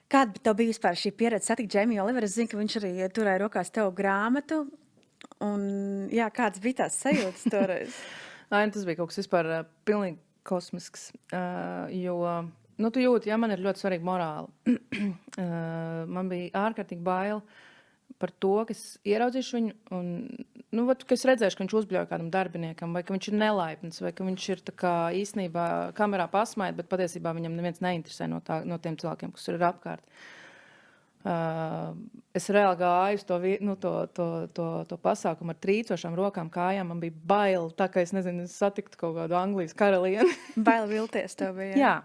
Kāda tev bija vispār šī pieredze satikt Džeimiju Oliveru? Es zinu, ka viņš arī turēja rokās tev grāmatu. Un, jā, kāds bija tās sajūtas toreiz? Tas bija kaut kas vispār pilnīgi kosmisks. Jo, tu jūti, man ir ļoti svarīga morāla. Man bija ārkārtīgi bail par to, ka es ieraudzīšu viņu un, ka es redzēšu, ka viņš uzbļauj kādam darbiniekam, vai ka viņš ir nelaipns, vai ka viņš ir tā kā īstenībā kamerā pasmaid, bet patiesībā viņam neviens neinteresē no tiem cilvēkiem, kas ir apkārt. Es reāli gāju uz to pasākumu ar trīcošām rokām, kājām. Man bija bail, tā kā es satiktu kaut kādu Anglijas karalieni. Bail vilties tev bija. Jā.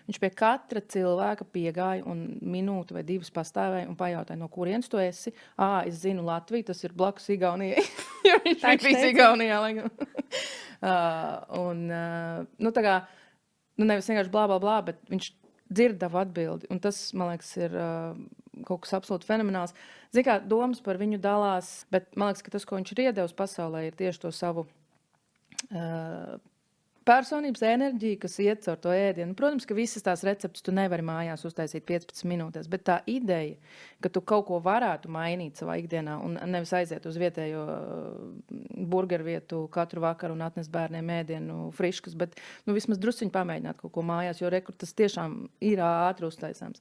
Viņš pie katra cilvēka piegāja un minūti vai divas pastāvēja un pajautāja, no kurienes tu esi. Es zinu Latviju, tas ir blakus Igaunijai. Jo viņš bija Igaunijā. Tā kā, nevis vienkārši blā, blā, blā, bet viņš dzirdava atbildi. Un tas, man liekas, ir kaut kas absolūti fenomenāls. Zini, kā domas par viņu dalās, bet man liekas, ka tas, ko viņš ir iedevis pasaulē, ir tieši to savu personības enerģija, kas iet caur to ēdienu. Protams, ka visas tās receptes tu nevari mājās uztaisīt 15 minūtēs, bet tā ideja, ka tu kaut ko varētu mainīt savā ikdienā un nevis aiziet uz vietējo burgeru vietu katru vakaru un atnest bērniem ēdienu friškas, bet vismaz drusciņi pamēģināt kaut ko mājās, jo rekur tas tiešām ir ātri uztaisāms.